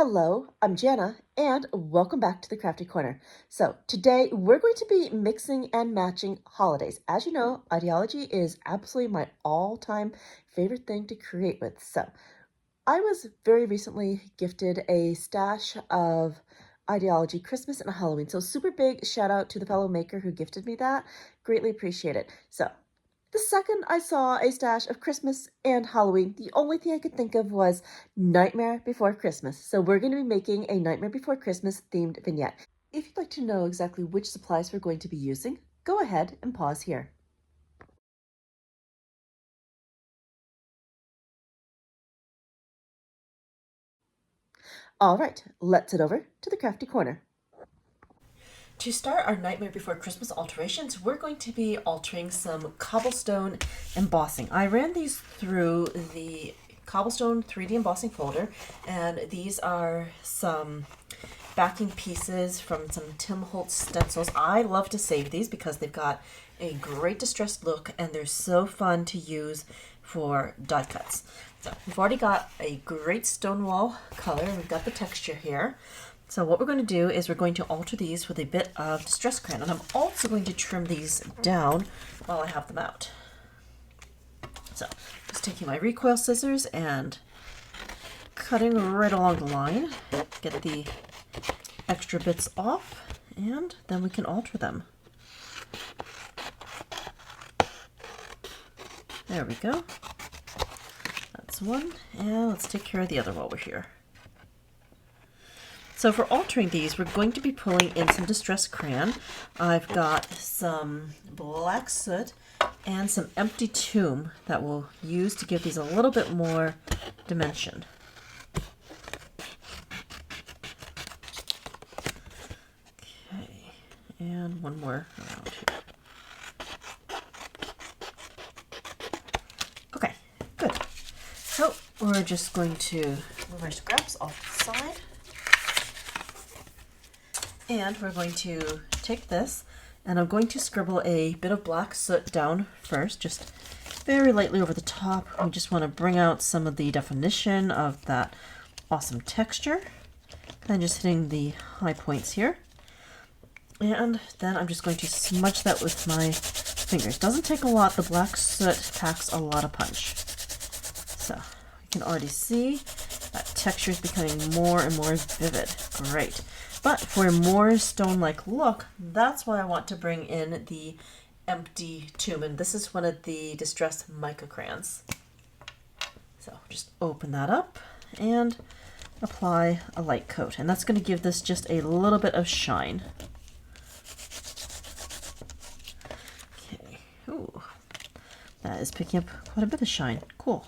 Hello, I'm Janna, and welcome back to the Crafty Corner. So, today we're going to be mixing and matching holidays. As you know, Idea-ology is absolutely my all-time favorite thing to create with. So, I was very recently gifted a stash of Idea-ology Christmas and Halloween. So, super big shout out to the fellow maker who gifted me that. Greatly appreciate it. So, the second I saw a stash of Christmas and Halloween, the only thing I could think of was Nightmare Before Christmas. So we're going to be making a Nightmare Before Christmas themed vignette. If you'd like to know exactly which supplies we're going to be using, go ahead and pause here. All right, let's head over to the Crafty Corner. To start our Nightmare Before Christmas alterations, we're going to be altering some Cobblestone Embossing. I ran these through the Cobblestone 3D Embossing folder, and these are some backing pieces from some Tim Holtz stencils. I love to save these because they've got a great distressed look and they're so fun to use for die cuts. So we've already got a great stonewall color. We've got the texture here. So what we're going to do is we're going to alter these with a bit of distress crayon, and I'm also going to trim these down while I have them out. So just taking my recoil scissors and cutting right along the line, get the extra bits off, and then we can alter them. There we go. That's one, and let's take care of the other while we're here. So for altering these, we're going to be pulling in some distress crayon. I've got some black soot and some empty tomb that we'll use to give these a little bit more dimension. Okay, and one more around here. Okay, good. So we're just going to move our scraps off the side. And we're going to take this, and I'm going to scribble a bit of black soot down first, just very lightly over the top. We just want to bring out some of the definition of that awesome texture. Kind of just hitting the high points here. And then I'm just going to smudge that with my fingers. Doesn't take a lot. The black soot packs a lot of punch. So you can already see that texture is becoming more and more vivid. Great. But for a more stone-like look, that's why I want to bring in the empty tomb. And this is one of the distressed mica crayons. So just open that up and apply a light coat. And that's going to give this just a little bit of shine. Okay. Ooh, that is picking up quite a bit of shine. Cool.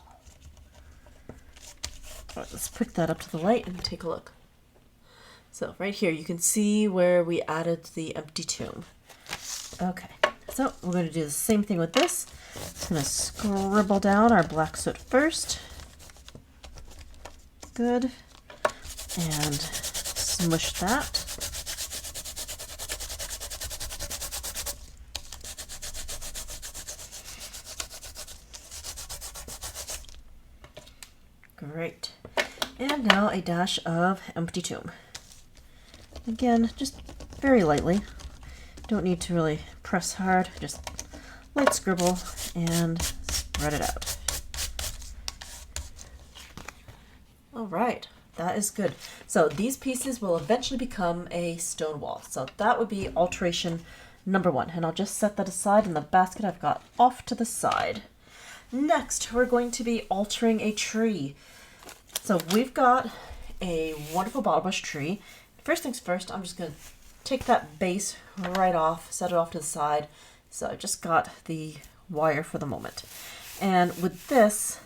All right, let's pick that up to the light and take a look. So right here, you can see where we added the empty tomb. Okay, so we're going to do the same thing with this. Just going to scribble down our black soot first. Good. And smush that. Great. And now a dash of empty tomb. Again, just very lightly. Don't need to really press hard. Just light scribble and spread it out. All right, that is good. So these pieces will eventually become a stone wall. So that would be alteration number 1. And I'll just set that aside in the basket I've got off to the side. Next, we're going to be altering a tree. So we've got a wonderful bottle brush tree. First things first, I'm just going to take that base right off, set it off to the side. So I've just got the wire for the moment. And with this,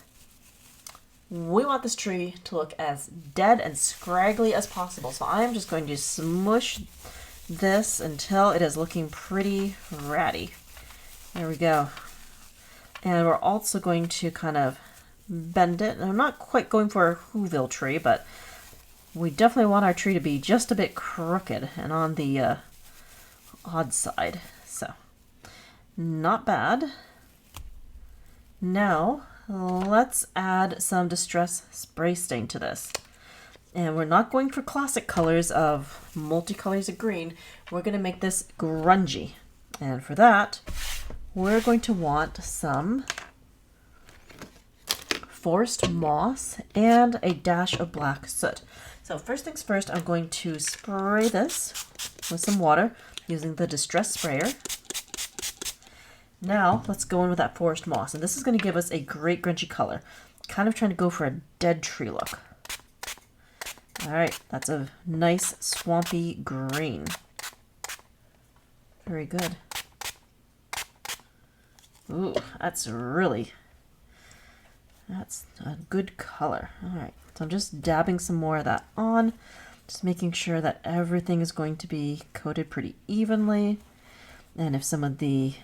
we want this tree to look as dead and scraggly as possible. So I'm just going to smush this until it is looking pretty ratty. There we go. And we're also going to kind of bend it. And I'm not quite going for a Whoville tree, but we definitely want our tree to be just a bit crooked and on the odd side. So, not bad. Now, let's add some distress spray stain to this. And we're not going for classic colors of multicolors of green. We're going to make this grungy. And for that, we're going to want some forest moss and a dash of black soot. So first things first, I'm going to spray this with some water using the distress sprayer. Now let's go in with that forest moss, and this is going to give us a great grungy color. Kind of trying to go for a dead tree look. All right, that's a nice swampy green. Very good. Ooh, that's a good color. All right, so I'm just dabbing some more of that on, just making sure that everything is going to be coated pretty evenly. And if some of the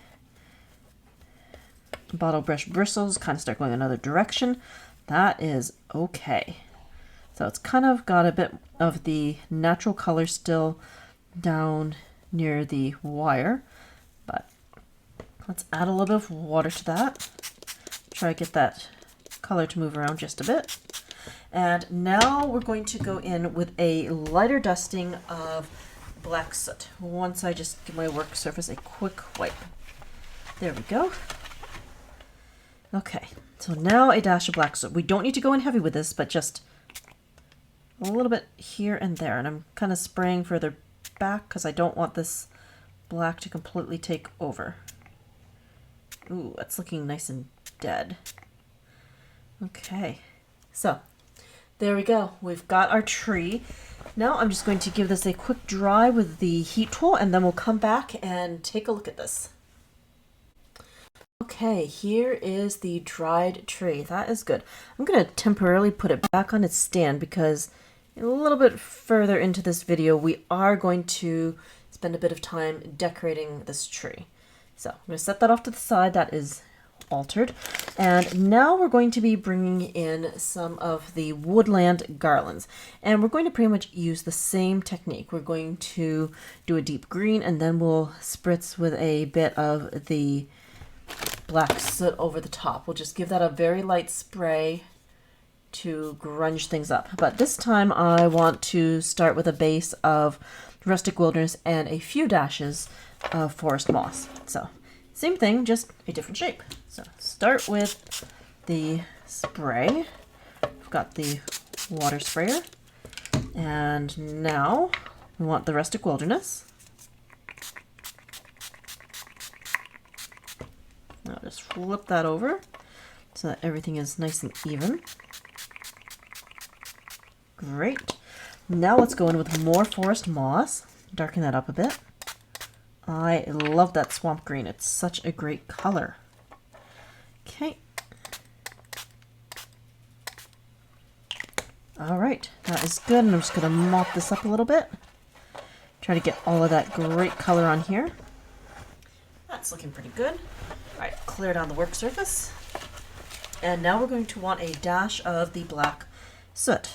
bottle brush bristles kind of start going another direction, that is okay. So it's kind of got a bit of the natural color still down near the wire, but let's add a little bit of water to that. Try to get that color to move around just a bit. And now we're going to go in with a lighter dusting of black soot. Once I just give my work surface a quick wipe. There we go. Okay, so now a dash of black soot. We don't need to go in heavy with this, but just a little bit here and there. And I'm kind of spraying further back because I don't want this black to completely take over. Ooh, that's looking nice and dead. Okay, so there we go. We've got our tree. Now I'm just going to give this a quick dry with the heat tool, and then we'll come back and take a look at this. Okay, here is the dried tree. That is good. I'm going to temporarily put it back on its stand because a little bit further into this video, we are going to spend a bit of time decorating this tree. So I'm going to set that off to the side. That is altered. And now we're going to be bringing in some of the Woodland Garlands. And we're going to pretty much use the same technique. We're going to do a deep green, and then we'll spritz with a bit of the black soot over the top. We'll just give that a very light spray to grunge things up. But this time I want to start with a base of rustic wilderness and a few dashes of forest moss. So same thing, just a different shape. So start with the spray. I've got the water sprayer. And now we want the rustic wilderness. I'll just flip that over so that everything is nice and even. Great. Now let's go in with more forest moss. Darken that up a bit. I love that swamp green. It's such a great color. Okay. All right, that is good. And I'm just going to mop this up a little bit. Try to get all of that great color on here. That's looking pretty good. All right, clear down the work surface. And now we're going to want a dash of the black soot.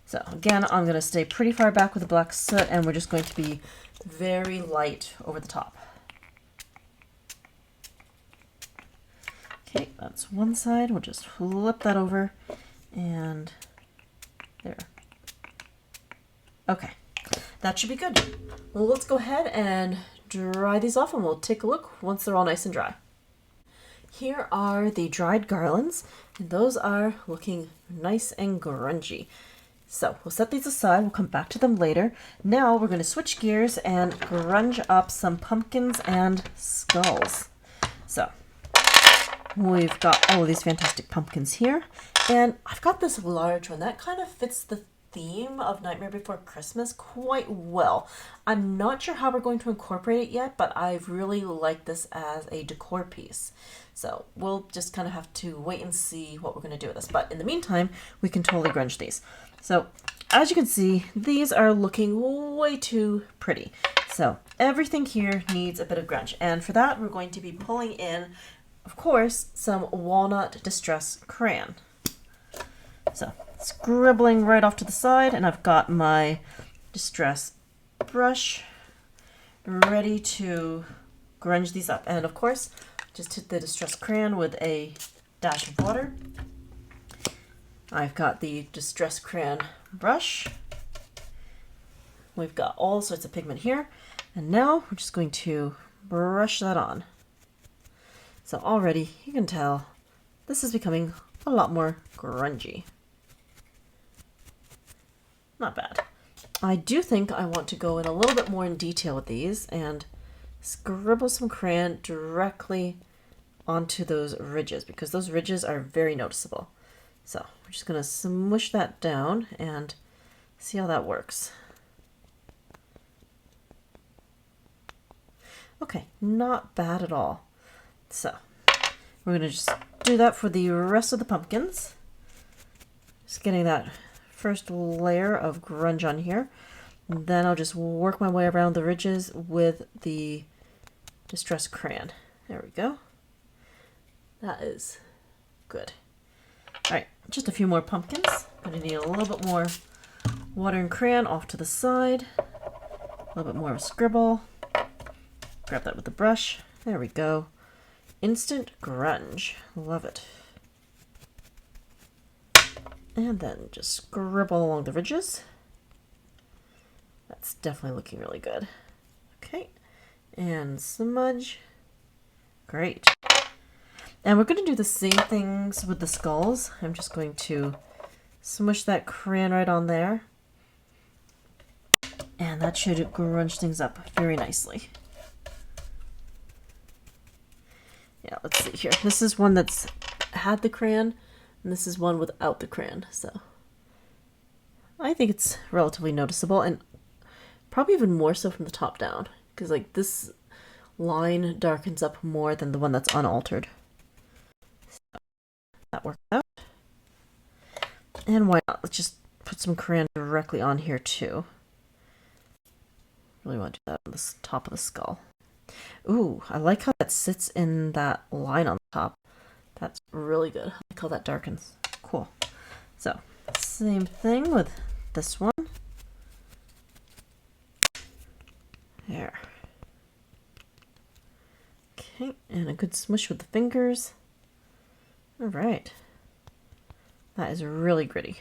So again, I'm going to stay pretty far back with the black soot, and we're just going to be very light over the top. Okay, that's one side. We'll just flip that over, and there. Okay, that should be good. Well, let's go ahead and dry these off, and we'll take a look once they're all nice and dry. Here are the dried garlands, and those are looking nice and grungy. So we'll set these aside, we'll come back to them later. Now we're going to switch gears and grunge up some pumpkins and skulls. So we've got all of these fantastic pumpkins here, and I've got this large one that kind of fits the theme of Nightmare Before Christmas quite well. I'm not sure how we're going to incorporate it yet, but I really like this as a decor piece. So we'll just kind of have to wait and see what we're going to do with this. But in the meantime, we can totally grunge these. So as you can see, these are looking way too pretty. So everything here needs a bit of grunge. And for that, we're going to be pulling in, of course, some walnut distress crayon. So scribbling right off to the side, and I've got my distress brush ready to grunge these up. And of course, just hit the distress crayon with a dash of water. I've got the Distress Crayon brush. We've got all sorts of pigment here. And now we're just going to brush that on. So already you can tell this is becoming a lot more grungy. Not bad. I do think I want to go in a little bit more in detail with these and scribble some crayon directly onto those ridges because those ridges are very noticeable. So we're just going to smush that down and see how that works. Okay, not bad at all. So we're going to just do that for the rest of the pumpkins. Just getting that first layer of grunge on here. And then I'll just work my way around the ridges with the Distress Crayon. There we go. That is good. All right, just a few more pumpkins. Gonna need a little bit more water and crayon off to the side. A little bit more of a scribble. Grab that with the brush. There we go. Instant grunge. Love it. And then just scribble along the ridges. That's definitely looking really good. Okay. And smudge. Great. And we're going to do the same things with the skulls. I'm just going to smush that crayon right on there. And that should grunge things up very nicely. Yeah, let's see here. This is one that's had the crayon, and this is one without the crayon. So I think it's relatively noticeable, and probably even more so from the top down, because like this line darkens up more than the one that's unaltered. So that worked out. And why not? Let's just put some crayon directly on here too. Really want to do that on the top of the skull. Ooh, I like how that sits in that line on the top. That's really good. I like how that darkens. Cool. So, same thing with this one. There. Okay, and a good smush with the fingers. All right. That is really gritty.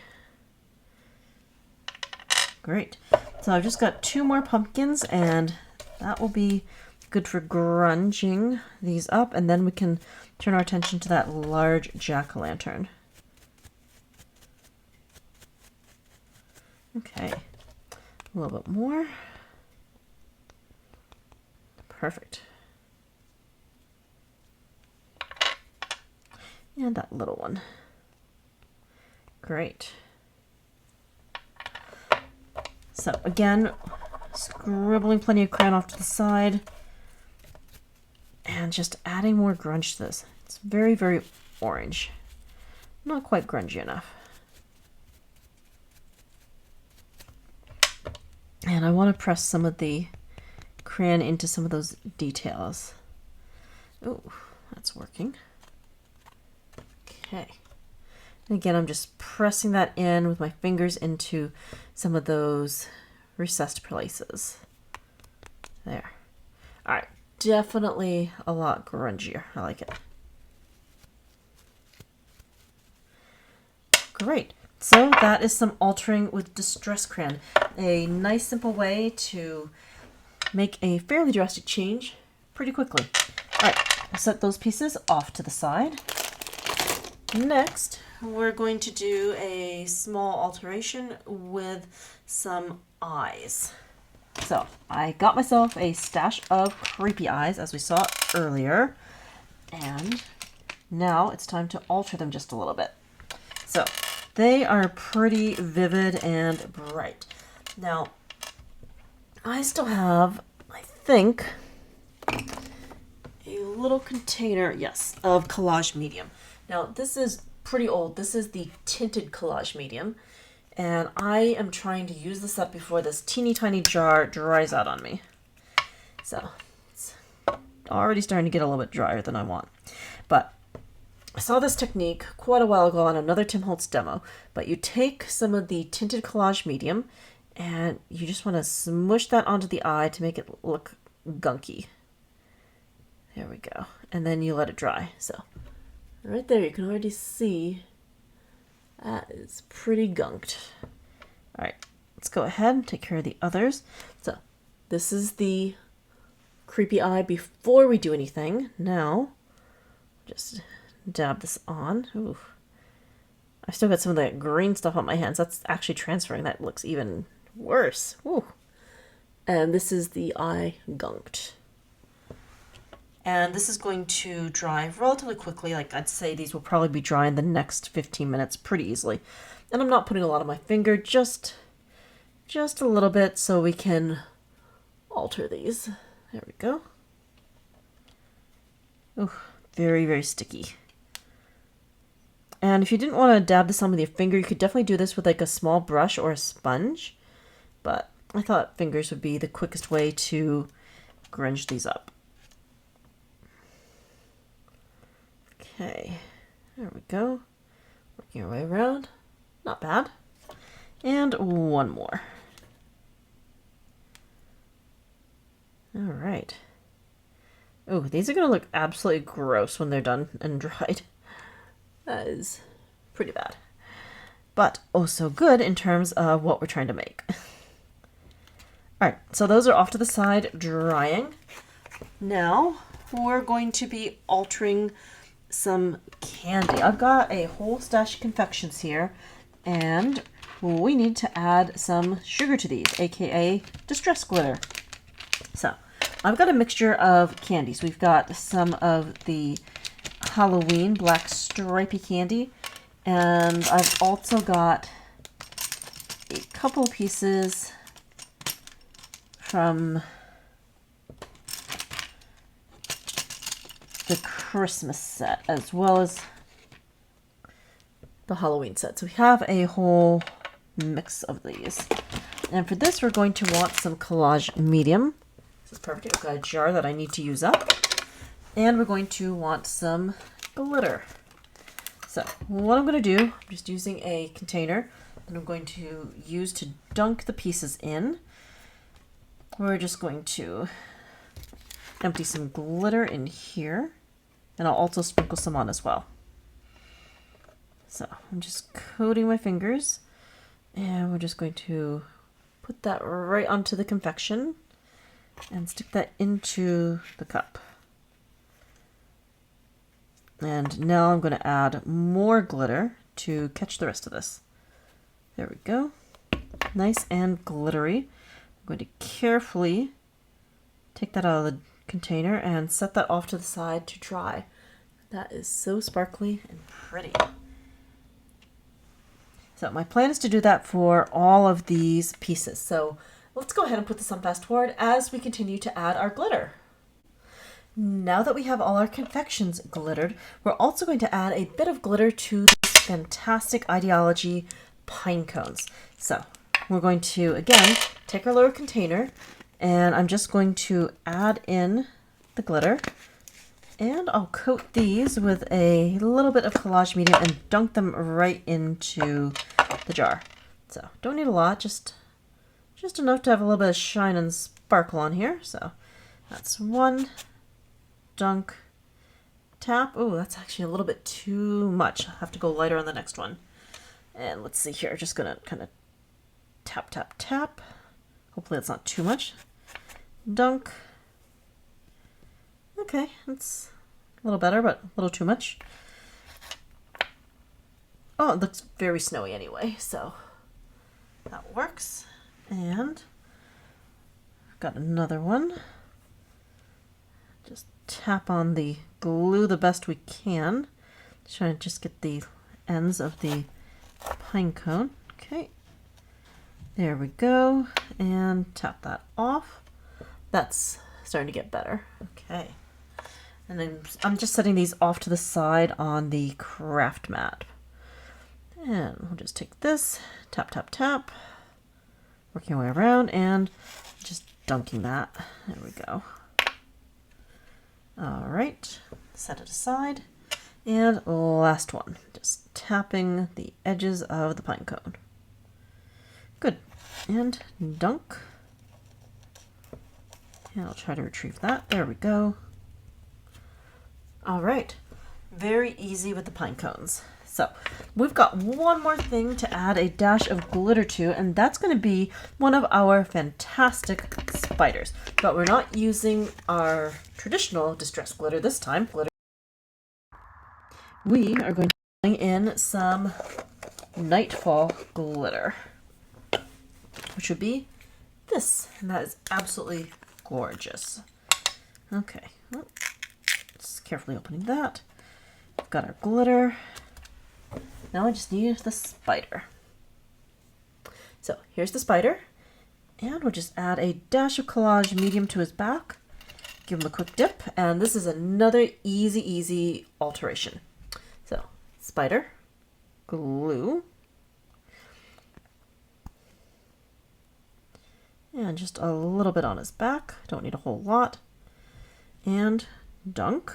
Great. So I've just got 2 more pumpkins, and that will be good for grunging these up, and then we can turn our attention to that large jack-o'-lantern. Okay, a little bit more. Perfect. And that little one. Great. So again, scribbling plenty of crayon off to the side. And just adding more grunge to this. It's very, very orange. Not quite grungy enough. And I want to press some of the crayon into some of those details. Oh, that's working. Okay. And again, I'm just pressing that in with my fingers into some of those recessed places. There. All right. Definitely a lot grungier. I like it. Great. So that is some altering with Distress Crayon. A nice simple way to make a fairly drastic change pretty quickly. All right, I'll set those pieces off to the side. Next, we're going to do a small alteration with some eyes. So I got myself a stash of creepy eyes, as we saw earlier, and now it's time to alter them just a little bit. So they are pretty vivid and bright. Now, I still have, I think, a little container, yes, of collage medium. Now, this is pretty old. This is the tinted collage medium. And I am trying to use this up before this teeny tiny jar dries out on me. So it's already starting to get a little bit drier than I want. But I saw this technique quite a while ago on another Tim Holtz demo. But you take some of the tinted collage medium and you just want to smush that onto the eye to make it look gunky. There we go. And then you let it dry. So right there you can already see That is pretty gunked. All right, let's go ahead and take care of the others. So this is the creepy eye before we do anything. Now, just dab this on. Ooh. I've still got some of that green stuff on my hands. That's actually transferring. That looks even worse. Ooh. And this is the eye gunked. And this is going to dry relatively quickly. Like I'd say these will probably be dry in the next 15 minutes pretty easily. And I'm not putting a lot on my finger, just a little bit so we can alter these. There we go. Ooh, very, very sticky. And if you didn't want to dab this on with your finger, you could definitely do this with like a small brush or a sponge. But I thought fingers would be the quickest way to grunge these up. Okay, there we go. Working our way around. Not bad. And one more. All right. Oh, these are going to look absolutely gross when they're done and dried. That is pretty bad. But also good in terms of what we're trying to make. All right, so those are off to the side drying. Now we're going to be altering some candy. I've got a whole stash of confections here, and we need to add some sugar to these, aka distress glitter. So I've got a mixture of candies. We've got some of the Halloween black stripy candy, and I've also got a couple pieces from the Christmas set, as well as the Halloween set. So we have a whole mix of these. And for this, we're going to want some collage medium. This is perfect. I've got a jar that I need to use up. And we're going to want some glitter. So what I'm going to do, I'm just using a container that I'm going to use to dunk the pieces in. We're just going to empty some glitter in here, and I'll also sprinkle some on as well. So I'm just coating my fingers, and we're just going to put that right onto the confection and stick that into the cup. And now I'm going to add more glitter to catch the rest of this. There we go. Nice and glittery. I'm going to carefully take that out of the container and set that off to the side to dry. That is so sparkly and pretty. So my plan is to do that for all of these pieces. So let's go ahead and put this on fast forward as we continue to add our glitter. Now that we have all our confections glittered, we're also going to add a bit of glitter to these fantastic Idea-ology pine cones. So we're going to, again, take our little container, and I'm just going to add in the glitter, and I'll coat these with a little bit of collage medium and dunk them right into the jar. So don't need a lot, just enough to have a little bit of shine and sparkle on here. So that's one dunk, tap. Oh, that's actually a little bit too much. I'll have to go lighter on the next one. And let's see here, just gonna kind of tap, tap, tap. Hopefully that's not too much. Dunk. Okay, that's a little better, but a little too much. Oh, it looks very snowy anyway, so that works. And I've got another one. Just tap on the glue the best we can. Trying to just get the ends of the pine cone. Okay. There we go. And tap that off. That's starting to get better. Okay. And then I'm just setting these off to the side on the craft mat. And we'll just take this, tap, tap, tap, working our way around and just dunking that. There we go. All right, set it aside. And last one, just tapping the edges of the pine cone. Good. And dunk. And I'll try to retrieve that. There we go. All right. Very easy with the pine cones. So we've got one more thing to add a dash of glitter to, and that's going to be one of our fantastic spiders. But we're not using our traditional distress glitter this time. We are going to bring in some Nightfall glitter, which would be this, and that is absolutely gorgeous. Okay, well, just carefully opening that. We've got our glitter. Now I just need the spider. So here's the spider, and we'll just add a dash of collage medium to his back. Give him a quick dip, and this is another easy alteration. So spider, glue, and just a little bit on his back. Don't need a whole lot. And dunk,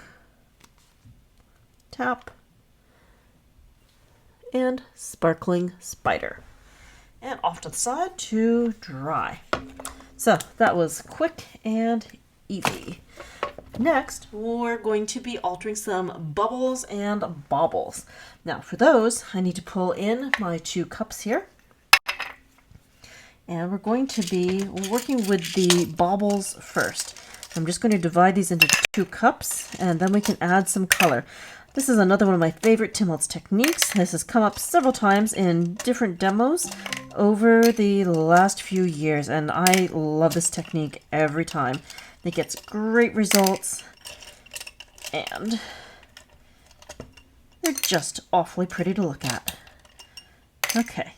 tap, and sparkling spider. And off to the side to dry. So that was quick and easy. Next, we're going to be altering some bubbles and baubles. Now for those, I need to pull in my 2 cups here. And we're going to be working with the baubles first. I'm just going to divide these into 2 cups, and then we can add some color. This is another one of my favorite Tim Holtz techniques. This has come up several times in different demos over the last few years, and I love this technique every time. It gets great results, and they're just awfully pretty to look at. Okay,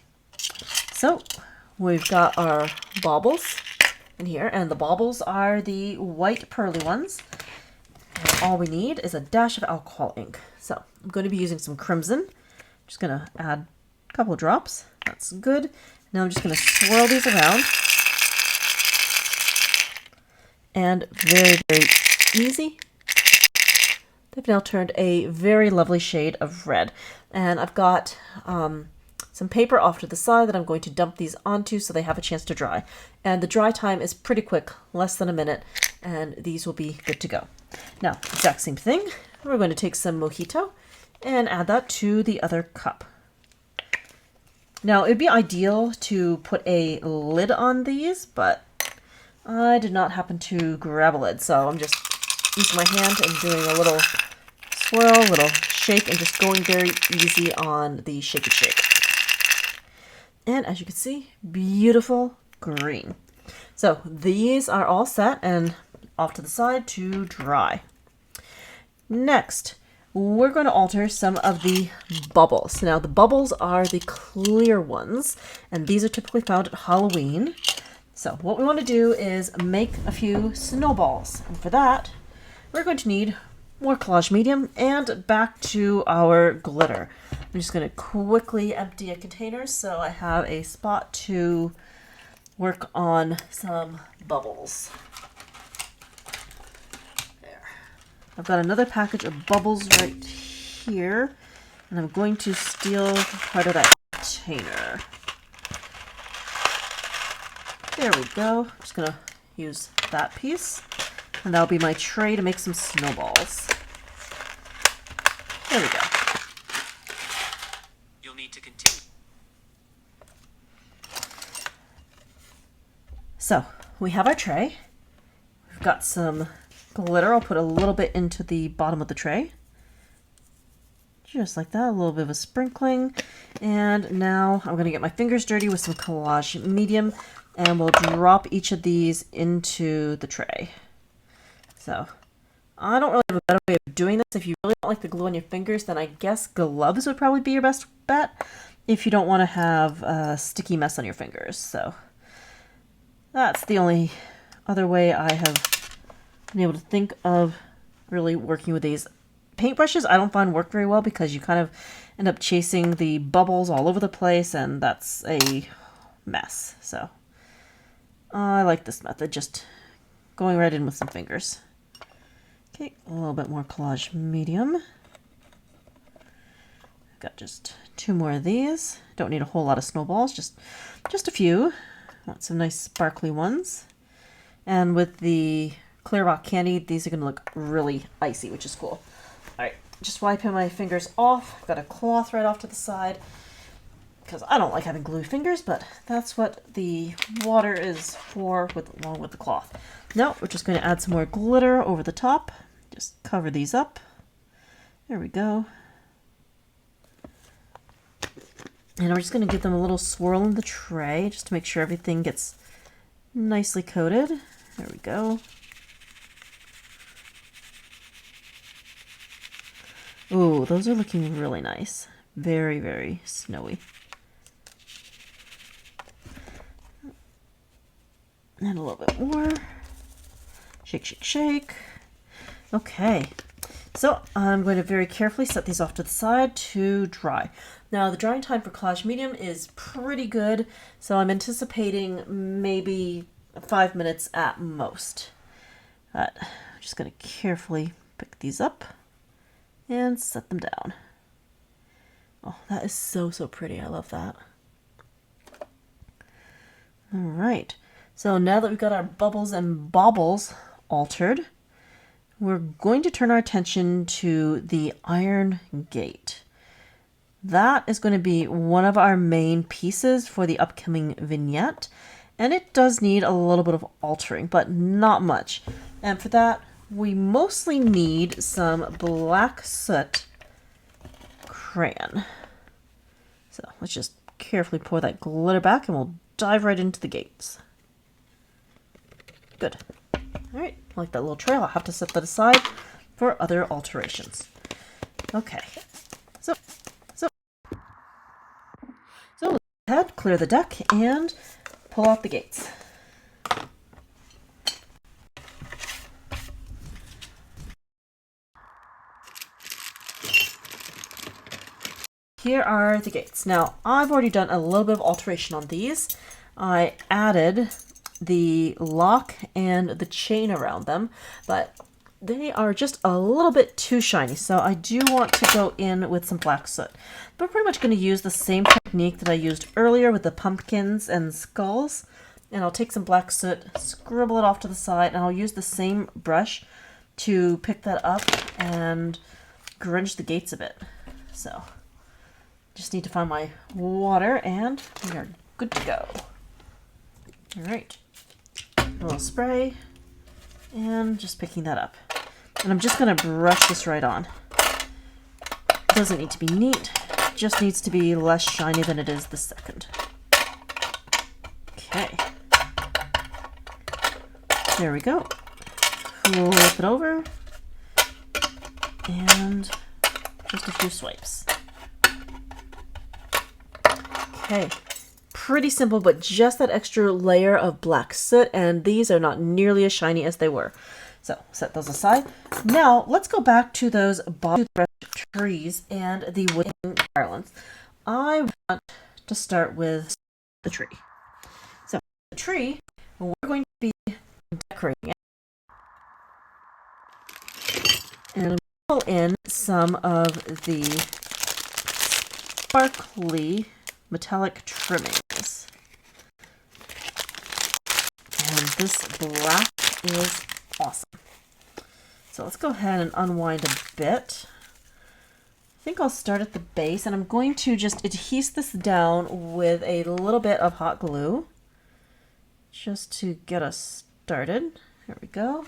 so we've got our baubles in here, and the baubles are the white pearly ones. And all we need is a dash of alcohol ink. So I'm going to be using some crimson. Just going to add a couple of drops. That's good. Now I'm just going to swirl these around. And very easy. They've now turned a very lovely shade of red. And I've got some paper off to the side that I'm going to dump these onto so they have a chance to dry. And the dry time is pretty quick, less than a minute, and these will be good to go. Now, exact same thing. We're going to take some mojito and add that to the other cup. Now, it'd be ideal to put a lid on these, but I did not happen to grab a lid, so I'm just using my hand and doing a little swirl, little shake, and just going very easy on the shake and shake. And as you can see, beautiful green. So these are all set and off to the side to dry. Next, we're going to alter some of the bubbles. Now the bubbles are the clear ones, and these are typically found at Halloween. So what we want to do is make a few snowballs. And for that, we're going to need more collage medium and back to our glitter. I'm just going to quickly empty a container so I have a spot to work on some bubbles. There. I've got another package of bubbles right here, and I'm going to steal part of that container. There we go. I'm just going to use that piece, and that'll be my tray to make some snowballs. There we go. You'll need to continue. So we have our tray. We've got some glitter. I'll put a little bit into the bottom of the tray. Just like that, a little bit of a sprinkling. And now I'm going to get my fingers dirty with some collage medium, and we'll drop each of these into the tray. So I don't really have a better way of doing this. If you really don't like the glue on your fingers, then I guess gloves would probably be your best bet if you don't want to have a sticky mess on your fingers. So that's the only other way I have been able to think of really working with these. Paintbrushes I don't find work very well because you kind of end up chasing the bubbles all over the place, and that's a mess. So I like this method, just going right in with some fingers. Okay, a little bit more collage medium. I've got just 2 more of these. Don't need a whole lot of snowballs, just a few. Want some nice sparkly ones. And with the clear rock candy, these are going to look really icy, which is cool. All right, just wiping my fingers off. I've got a cloth right off to the side because I don't like having glued fingers, but that's what the water is for along with the cloth. Now we're just going to add some more glitter over the top. Just cover these up. There we go. And we're just going to give them a little swirl in the tray just to make sure everything gets nicely coated. There we go. Ooh, those are looking really nice. Very, very snowy. And a little bit more. Shake, shake, shake. Okay. So I'm going to very carefully set these off to the side to dry. Now the drying time for collage medium is pretty good, so I'm anticipating maybe 5 minutes at most. But I'm just going to carefully pick these up and set them down. Oh, that is so, so pretty. I love that. All right. So now that we've got our bubbles and baubles altered, we're going to turn our attention to the iron gate. That is going to be one of our main pieces for the upcoming vignette, and it does need a little bit of altering, but not much. And for that, we mostly need some black soot crayon. So let's just carefully pour that glitter back and we'll dive right into the gates. Good. All right, like that little trail, I'll have to set that aside for other alterations. Okay, so let's go ahead, clear the deck, and pull out the gates. Here are the gates. Now, I've already done a little bit of alteration on these. I added the lock and the chain around them, but they are just a little bit too shiny, so I do want to go in with some black soot. But we're pretty much going to use the same technique that I used earlier with the pumpkins and skulls, and I'll take some black soot, scribble it off to the side, and I'll use the same brush to pick that up and grunge the gates a bit. So just need to find my water and we are good to go. All right. A little spray, and just picking that up. And I'm just going to brush this right on. It doesn't need to be neat, it just needs to be less shiny than it is the second. Okay. There we go. Flip it over, and just a few swipes. Okay. Pretty simple, but just that extra layer of black soot, and these are not nearly as shiny as they were. So set those aside. Now let's go back to those Bobles trees and the Woodland Garlands. I want to start with the tree. So the tree, we're going to be decorating it, and pull in some of the sparkly metallic trimmings. And this black is awesome. So let's go ahead and unwind a bit. I think I'll start at the base, and I'm going to just adhese this down with a little bit of hot glue just to get us started. Here we go.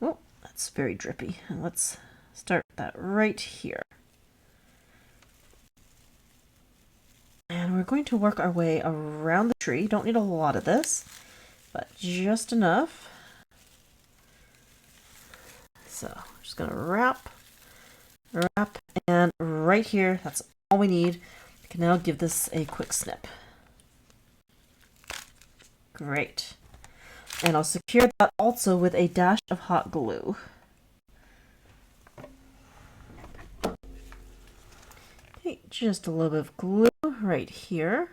Oh, that's very drippy. And let's start that right here. And we're going to work our way around the tree. Don't need a lot of this, but just enough. So I'm just going to wrap, and right here, that's all we need. I can now give this a quick snip. Great. And I'll secure that also with a dash of hot glue. Okay, just a little bit of glue right here.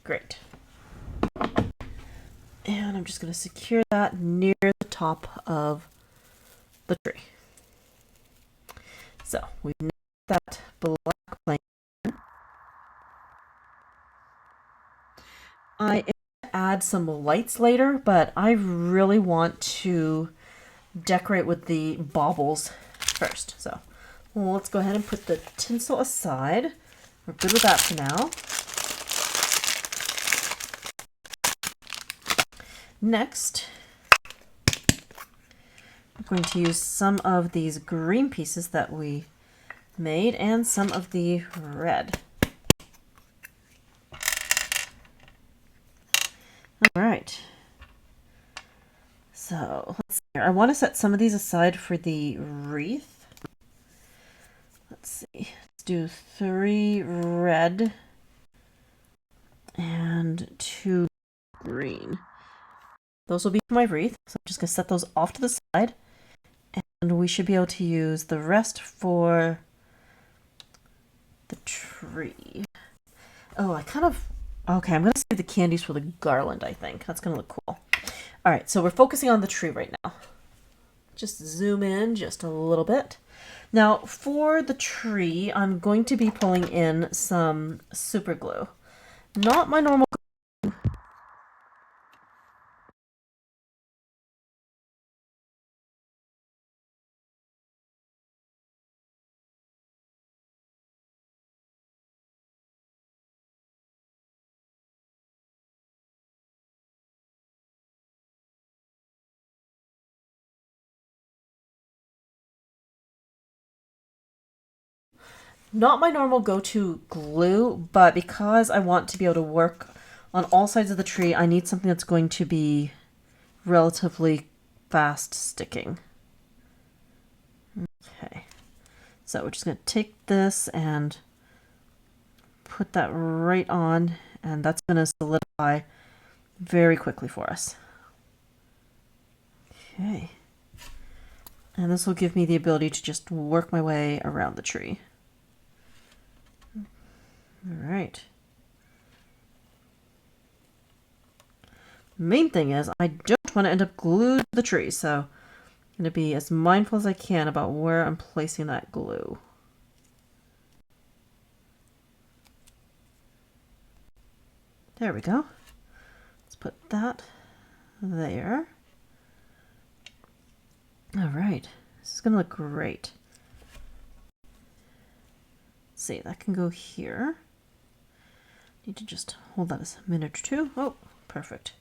Great. And I'm just going to secure that near the top of the tree. So we've nailed that black plane. I am add some lights later, but I really want to decorate with the baubles first. So let's go ahead and put the tinsel aside. We're good with that for now. Next, I'm going to use some of these green pieces that we made and some of the red. All right. So let's see here. I want to set some of these aside for the wreath. Let's see. Let's do 3 red and 2 green. Those will be for my wreath. So I'm just going to set those off to the side. And we should be able to use the rest for the tree. Oh, okay, I'm going to save the candies for the garland, I think. That's going to look cool. All right, so we're focusing on the tree right now. Just zoom in just a little bit. Now, for the tree, I'm going to be pulling in some super glue. Not my normal glue. Not my normal go-to glue, but because I want to be able to work on all sides of the tree, I need something that's going to be relatively fast sticking. Okay, so we're just going to take this and put that right on, and that's going to solidify very quickly for us. Okay, and this will give me the ability to just work my way around the tree. All right. Main thing is I don't want to end up glued to the tree, so I'm going to be as mindful as I can about where I'm placing that glue. There we go. Let's put that there. All right. This is going to look great. Let's see, that can go here. Need to just hold that a minute or two. Oh, perfect.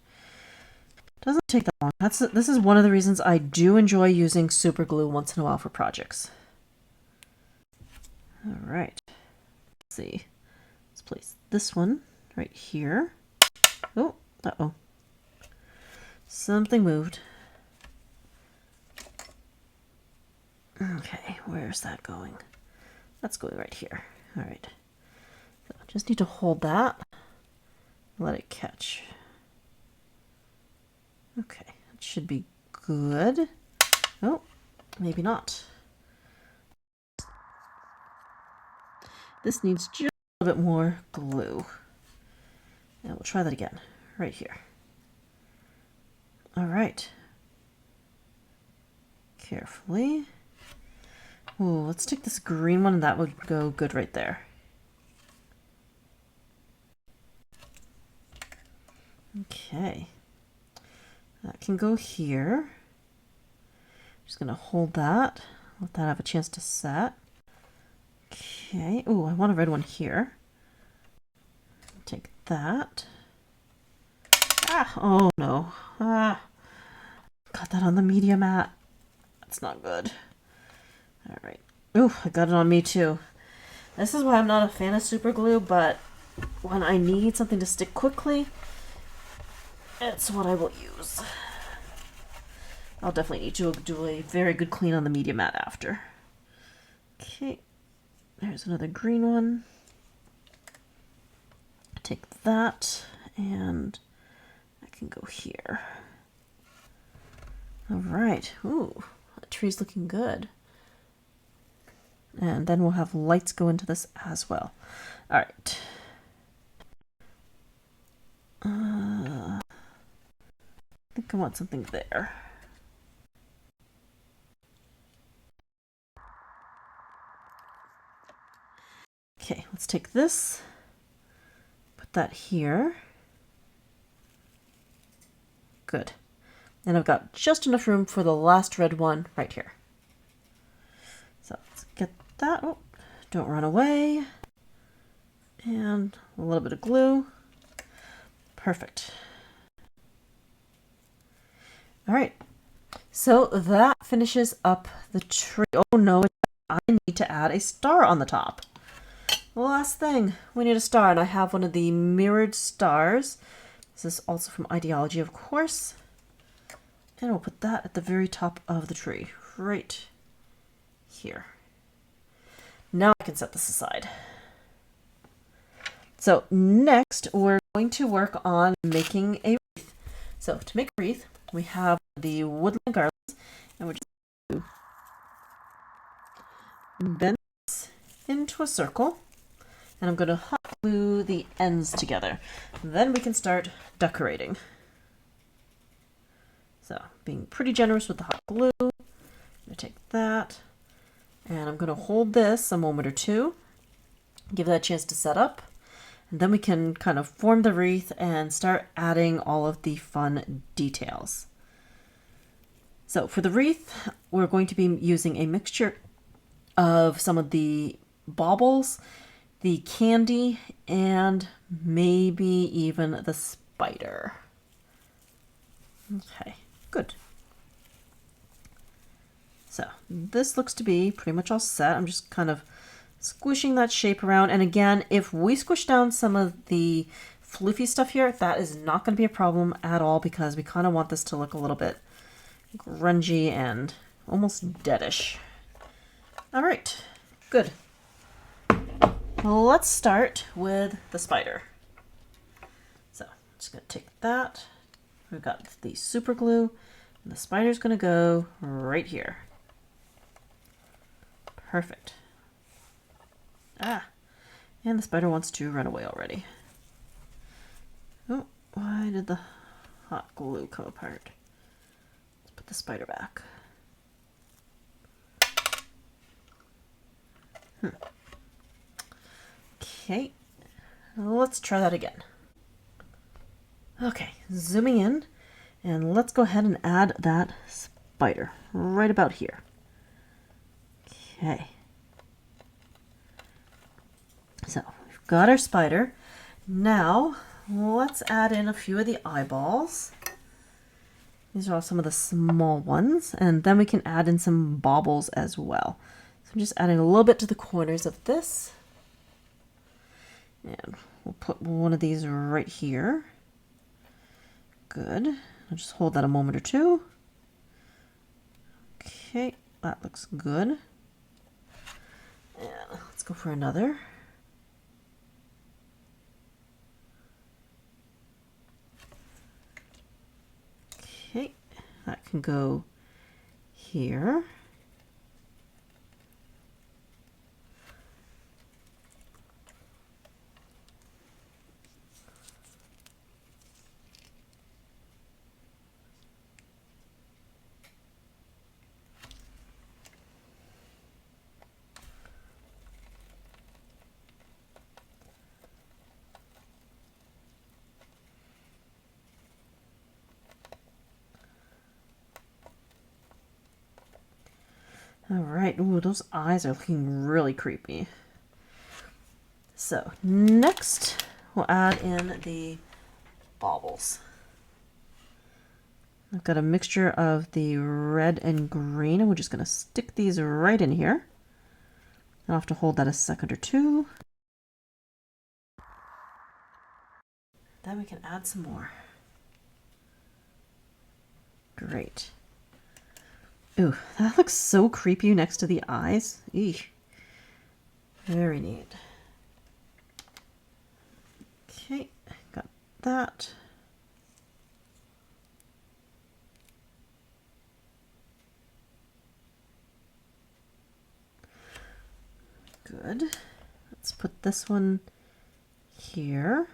Doesn't take that long. This is one of the reasons I do enjoy using super glue once in a while for projects. All right. Let's see. Let's place this one right here. Oh, uh-oh. Something moved. Okay, where's that going? That's going right here. All right. So just need to hold that. Let it catch. Okay, it should be good. Oh, maybe not. This needs just a little bit more glue. And we'll try that again, right here. All right. Carefully. Ooh, let's take this green one, and that would go good right there. Okay. That can go here. Just gonna hold that, let that have a chance to set. Okay. Ooh, I want a red one here. Take that. Ah, oh no. Ah. Got that on the media mat. That's not good. All right. Ooh, I got it on me too. This is why I'm not a fan of super glue, but when I need something to stick quickly, it's what I will use. I'll definitely need to do a very good clean on the media mat after. Okay, there's another green one. Take that, and I can go here. All right. Ooh, that tree's looking good. And then we'll have lights go into this as well. All right. I think I want something there. Okay, let's take this, put that here. Good. And I've got just enough room for the last red one right here. So let's get that. Oh, don't run away. And a little bit of glue. Perfect. All right. So that finishes up the tree. Oh no, I need to add a star on the top. The last thing, we need a star, and I have one of the mirrored stars. This is also from Idea-ology, of course. And we'll put that at the very top of the tree, right here. Now I can set this aside. So next, we're going to work on making a wreath. So to make a wreath, we have the Woodland Garland, and we're just going to bend this into a circle. And I'm going to hot glue the ends together. Then we can start decorating. So, being pretty generous with the hot glue. I'm going to take that, and I'm going to hold this a moment or two. Give that a chance to set up. And then we can kind of form the wreath and start adding all of the fun details. So for the wreath, we're going to be using a mixture of some of the baubles, the candy, and maybe even the spider. Okay, good. So this looks to be pretty much all set. I'm just kind of squishing that shape around. And again, if we squish down some of the floofy stuff here, that is not going to be a problem at all, because we kind of want this to look a little bit grungy and almost deadish. All right, good. Let's start with the spider. So I'm just going to take that. We've got the super glue, and the spider's going to go right here. Perfect. Ah, and the spider wants to run away already. Oh, why did the hot glue come apart? Let's put the spider back. Okay, let's try that again. Okay, zooming in, and let's go ahead and add that spider right about here. Okay. So we've got our spider. Now let's add in a few of the eyeballs. These are all some of the small ones, and then we can add in some baubles as well. So I'm just adding a little bit to the corners of this. And we'll put one of these right here. Good. I'll just hold that a moment or two. Okay, that looks good. And let's go for another. Okay, that can go here. All right, ooh, those eyes are looking really creepy. So next, we'll add in the baubles. I've got a mixture of the red and green, and we're just going to stick these right in here. I'll have to hold that a second or two. Then we can add some more. Great. Ooh, that looks so creepy next to the eyes. Eesh. Very neat. Okay, got that. Good. Let's put this one here.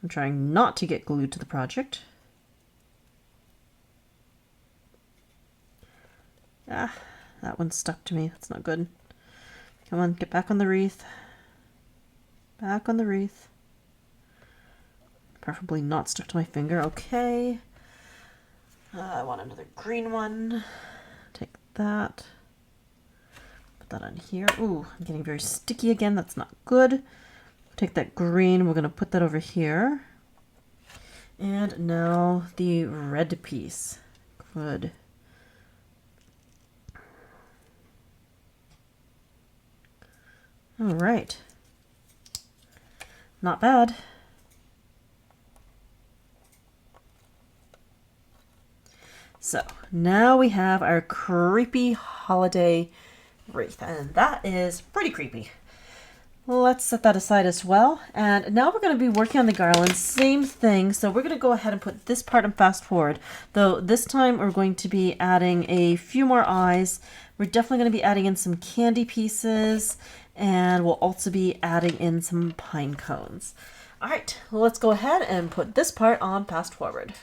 I'm trying not to get glued to the project. Ah, that one stuck to me. That's not good. Come on, get back on the wreath. Back on the wreath. preferably not stuck to my finger. Okay. I want another green one. Take that. Put that on here. Ooh, I'm getting very sticky again. That's not good. Take that green. We're going to put that over here. And now the red piece. Good. All right. Not bad. So now we have our creepy holiday wreath, and that is pretty creepy. Let's set that aside as well. And now we're going to be working on the garland. Same thing. So we're going to go ahead and put this part in fast forward. Though this time we're going to be adding a few more eyes. We're definitely going to be adding in some candy pieces. And we'll also be adding in some pine cones. All right, let's go ahead and put this part on fast forward.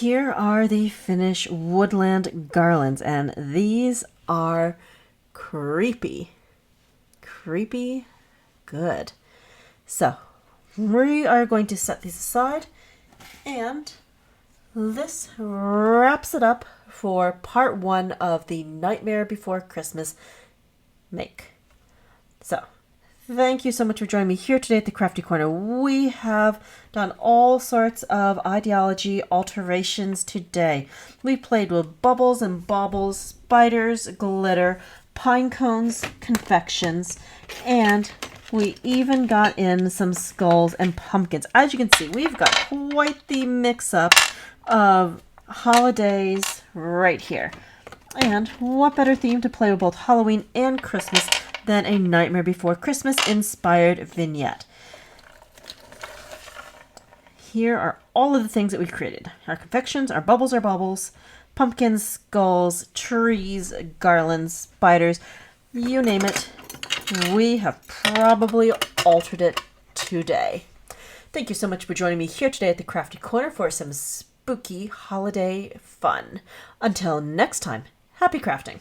here are the finished Woodland Garlands, and these are creepy. Creepy good. So we are going to set these aside, and this wraps it up for part 1 of the Nightmare Before Christmas make. So thank you so much for joining me here today at the Crafty Corner. We have done all sorts of ideology alterations today. We played with bubbles and baubles, spiders, glitter, pine cones, confections, and we even got in some skulls and pumpkins. As you can see, we've got quite the mix-up of holidays right here. And what better theme to play with both Halloween and Christmas than a Nightmare Before Christmas inspired vignette. Here are all of the things that we created. Our confections, our bubbles, our baubles, pumpkins, skulls, trees, garlands, spiders, you name it. We have probably altered it today. Thank you so much for joining me here today at the Crafty Corner for some spooky holiday fun. Until next time, happy crafting.